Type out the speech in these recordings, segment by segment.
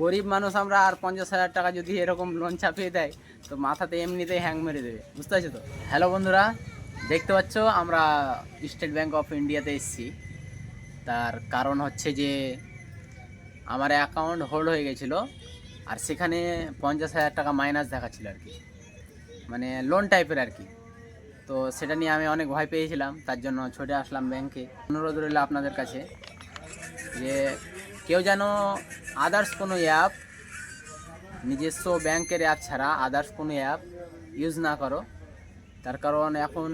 গরিব মানুষ আমরা, আর 50,000 টাকা যদি এরকম লোন চাপিয়ে দেয় তো মাথাতে এমনিতেই হ্যাং মেরে দেবে, বুঝতে পারছো তো। হ্যালো বন্ধুরা, দেখতে পাচ্ছ আমরা স্টেট ব্যাঙ্ক অফ ইন্ডিয়াতে এসেছি। তার কারণ হচ্ছে যে আমার অ্যাকাউন্ট হোল্ড হয়ে গেছিলো, আর সেখানে 50,000 টাকা মাইনাস দেখাচ্ছিল আর কি, মানে লোন টাইপের আর কি। তো সেটা নিয়ে আমি অনেক ভয় পেয়েছিলাম, তার জন্য ছুটে আসলাম ব্যাংকে। অনুরোধ রইল আপনাদের কাছে যে কেউ যেন আদার্স কোনো অ্যাপ, নিজস্ব ব্যাংকের অ্যাপ ছাড়া আদার্স কোনো অ্যাপ ইউজ না করো। তার কারণ এখন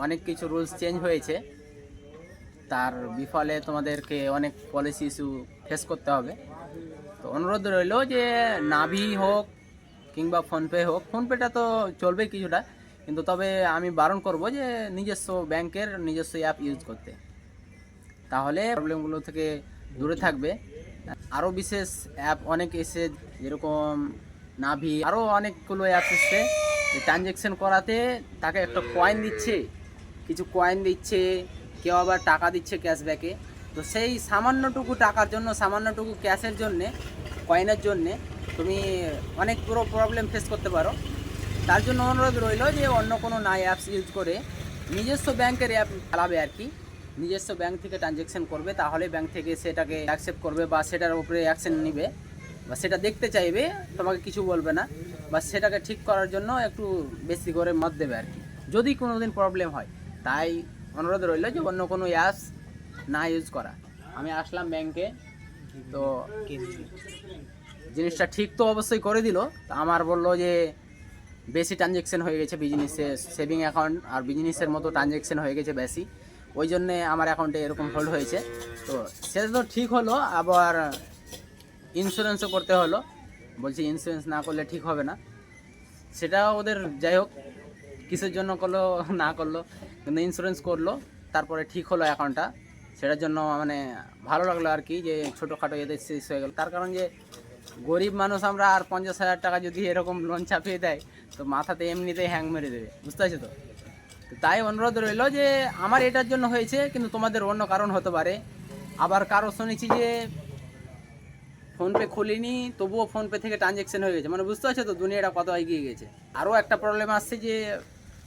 অনেক কিছু রুলস চেঞ্জ হয়েছে, তার বিফলে তোমাদেরকে অনেক পলিসি ইস্যু ফেস করতে হবে। তো অনুরোধ রইল যে নাভি হোক কিংবা ফোনপে হোক, ফোনপেটা তো চলবে কিছুটা, কিন্তু তবে আমি বারণ করব যে নিজস্ব ব্যাংকের নিজস্ব অ্যাপ ইউজ করতে, তাহলে প্রবলেমগুলো থেকে দূরে থাকবে। আরও বিশেষ অ্যাপ অনেক এসে, যেরকম নাভি, আরও অনেকগুলো অ্যাপ এসছে ট্রানজ্যাকশন করাতে তাকে একটা কয়েন দিচ্ছে, কিছু কয়েন দিচ্ছে, কেউ আবার টাকা দিচ্ছে ক্যাশব্যাকে। তো সেই সামান্যটুকু টাকার জন্য, সামান্যটুকু ক্যাশের জন্যে, কয়েনের জন্যে তুমি অনেক পুরো প্রবলেম ফেস করতে পারো। তার জন্য অনুরোধ রইল যে অন্য কোনো না অ্যাপস ইউজ করে নিজস্ব ব্যাংকের অ্যাপ চালাবে আর কি, নিজস্ব ব্যাংক থেকে ট্রানজ্যাকশন করবে, তাহলে ব্যাংক থেকে সেটাকে অ্যাকসেপ্ট করবে বা সেটার উপরে অ্যাকশন নেবে, বা সেটা দেখতে চাইবে, তোমাকে কিছু বলবে না, বা সেটাকে ঠিক করার জন্য একটু বেশি করে মত দেবে আর কি, যদি কোনো দিন প্রবলেম হয়। তাই অনুরোধ রইল যে অন্য কোনো অ্যাপস না ইউজ করা। আমি আসলাম ব্যাংকে, তো জিনিসটা ঠিক তো অবশ্যই করে দিল। তা আমার বললো যে বেশি ট্রানজ্যাকশন হয়ে গেছে বিজনেসে, সেভিং অ্যাকাউন্ট আর বিজনেসের মতো ট্রানজ্যাকশন হয়ে গেছে বেশি, ওই জন্যে আমার অ্যাকাউন্টে এরকম হোল্ড হয়েছে। তো সেটা তো ঠিক হলো, আবার ইন্স্যুরেন্সও করতে হলো। বলছি ইন্স্যুরেন্স না করলে ঠিক হবে না, সেটা ওদের যাই হোক কিসের জন্য করলো না করলো, কিন্তু ইন্স্যুরেন্স করলো, তারপরে ঠিক হলো অ্যাকাউন্টটা। সেটার জন্য মানে ভালো লাগলো আর কি, যে ছোটোখাটো এদের শেষ হয়ে গেল। তার কারণ যে গরিব মানুষ আমরা, আর 50,000 টাকা যদি এরকম লোন চাপিয়ে দেয় তো মাথাতে এমনিতেই হ্যাং মেরে দেবে, বুঝতে পারছো তো। তাই অনুরোধ রইল যে আমার এটার জন্য হয়েছে, কিন্তু তোমাদের অন্য কারণ হতে পারে। আবার কারো শুনেছি যে ফোনপে খুলিনি তবুও ফোনপে থেকে ট্রানজ্যাকশন হয়ে গেছে, মানে বুঝতে পারছো তো দুনিয়াটা কত এগিয়ে গেছে। আরও একটা প্রবলেম আসছে যে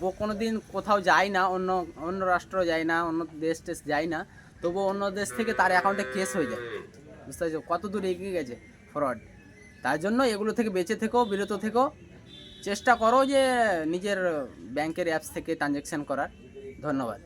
ও কোনো দিন কোথাও যায় না, অন্য অন্য রাষ্ট্র যায় না, অন্য দেশ টেস যায় না, তবুও অন্য দেশ থেকে তার অ্যাকাউন্টে কেস হয়ে যায়, বুঝতে পারছো কত দূর এগিয়ে গেছে ফ্রড। তার জন্য এগুলো থেকে বেঁচে থেকো, বিরত থেকো, চেষ্টা করো যে নিজের ব্যাংকের অ্যাপস থেকে ট্রানজ্যাকশন করার। ধন্যবাদ।